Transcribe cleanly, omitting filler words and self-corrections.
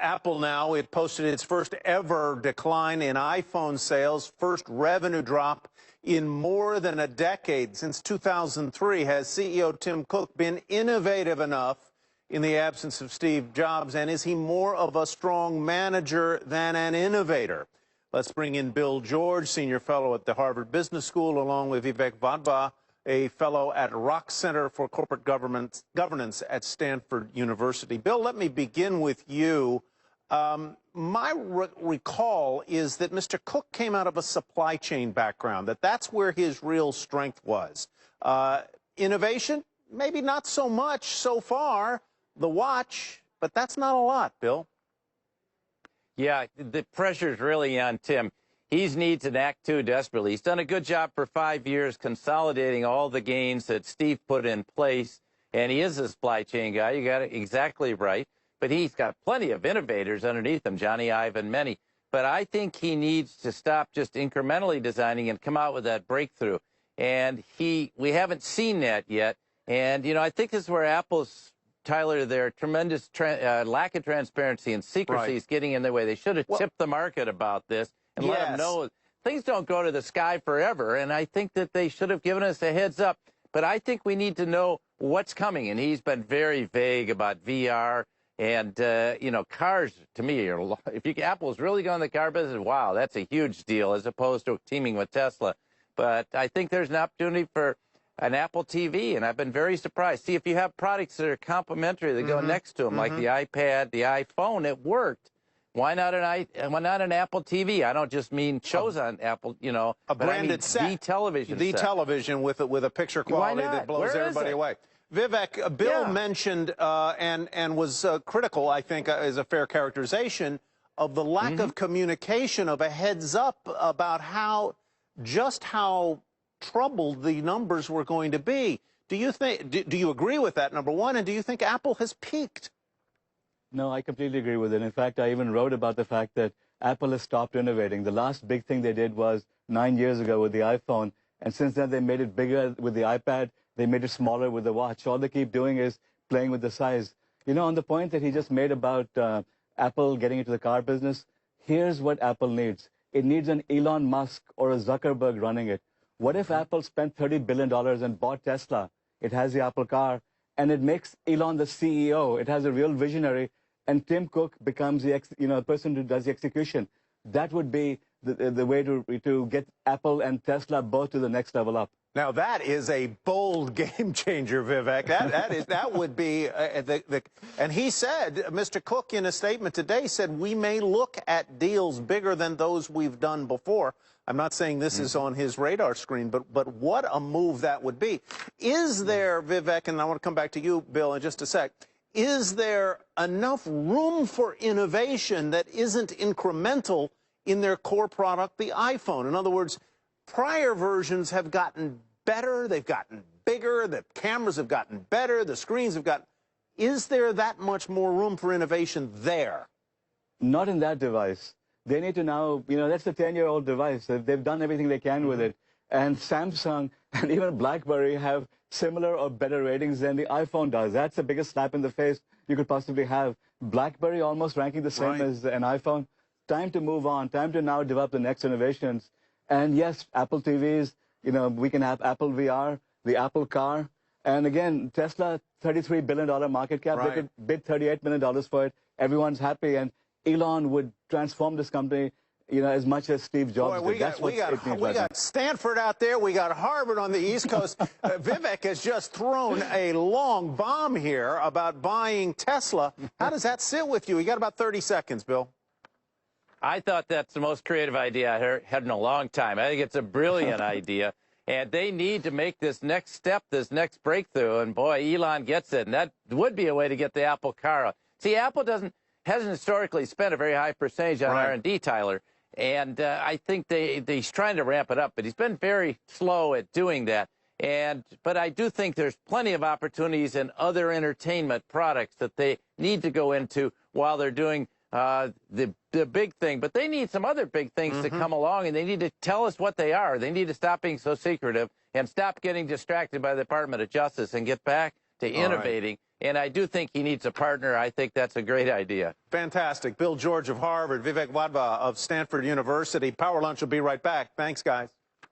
Apple now, it posted its first ever decline in iPhone sales, first revenue drop in more than a decade. Since 2003, has CEO Tim Cook been innovative enough in the absence of Steve Jobs? And is he more of a strong manager than an innovator? Let's bring in Bill George, senior fellow at the Harvard Business School, along with Vivek Wadhwa, a fellow at Rock Center for Corporate Governance at Stanford University. Bill, let me begin with you. My recall is that Mr. Cook came out of a supply chain background, that's where his real strength was. Innovation, maybe not so much so far, the watch, but that's not a lot, Bill. Yeah, the pressure's really on Tim. He needs an Act Two desperately. He's done a good job for 5 years consolidating all the gains that Steve put in place, and he is a supply chain guy. You got it exactly right. But he's got plenty of innovators underneath him, Johnny Ive and many. But I think he needs to stop just incrementally designing and come out with that breakthrough. And we haven't seen that yet. And, you know, I think this is where Apple's, Tyler, their tremendous lack of transparency and secrecy is getting in their way. They should have tipped the market about this and let them know things don't go to the sky forever. And I think that they should have given us a heads up. But I think we need to know what's coming. And he's been very vague about VR. And, you know, cars, to me, if Apple's really going in the car business, wow, that's a huge deal as opposed to teaming with Tesla. But I think there's an opportunity for an Apple TV, and I've been very surprised. See, if you have products that are complementary that go next to them, like the iPad, the iPhone, it worked. Why not an Apple TV? I don't just mean shows on Apple, you know, a branded set. The television The set. television with a picture quality that blows everybody away. Vivek, Bill mentioned and was critical, I think, is a fair characterization of the lack of communication, of a heads up about just how troubled the numbers were going to be. Do you agree with that, number one, and do you think Apple has peaked? No, I completely agree with it. In fact, I even wrote about the fact that Apple has stopped innovating. The last big thing they did was 9 years ago with the iPhone, and since then they made it bigger with the iPad. They made it smaller with the watch. All they keep doing is playing with the size. You know, on the point that he just made about Apple getting into the car business, here's what Apple needs. It needs an Elon Musk or a Zuckerberg running it. What if Apple spent $30 billion and bought Tesla? It has the Apple car, and it makes Elon the CEO. It has a real visionary, and Tim Cook becomes the person who does the execution. That would be the way to get Apple and Tesla both to the next level up. Now that is a bold game changer, Vivek. That would be and he said, Mr. Cook in a statement today said we may look at deals bigger than those we've done before. I'm not saying this is on his radar screen, but what a move that would be. Is there, Vivek, and I want to come back to you, Bill, in just a sec, is there enough room for innovation that isn't incremental in their core product, the iPhone? In other words, prior versions have gotten better, they've gotten bigger, the cameras have gotten better, the screens have gotten... Is there that much more room for innovation there? Not in that device. They need to now, you know, that's a 10-year-old device. They've done everything they can with it. And Samsung and even BlackBerry have similar or better ratings than the iPhone does. That's the biggest slap in the face you could possibly have. BlackBerry almost ranking the same as an iPhone. Time to move on. Time to now develop the next innovations. And yes, Apple TVs, you know, we can have Apple VR, the Apple car. And again, Tesla, $33 billion market cap. They could bid $38 million for it. Everyone's happy. And Elon would transform this company, you know, as much as Steve Jobs did. We got Stanford out there. We got Harvard on the East Coast. Vivek has just thrown a long bomb here about buying Tesla. How does that sit with you? You got about 30 seconds, Bill. I thought that's the most creative idea I had in a long time. I think it's a brilliant idea. And they need to make this next step, this next breakthrough. And boy, Elon gets it. And that would be a way to get the Apple car out. See, Apple hasn't historically spent a very high percentage on R&D, Tyler. And I think he's trying to ramp it up. But he's been very slow at doing that. But I do think there's plenty of opportunities in other entertainment products that they need to go into while they're doing the big thing. But they need some other big things to come along, and they need to tell us what they are. They need to stop being so secretive and stop getting distracted by the Department of Justice and get back to innovating And I do think he needs a partner. I think that's a great idea. Fantastic. Bill George of Harvard, Vivek Wadhwa of Stanford University. Power Lunch will be right back. Thanks, guys.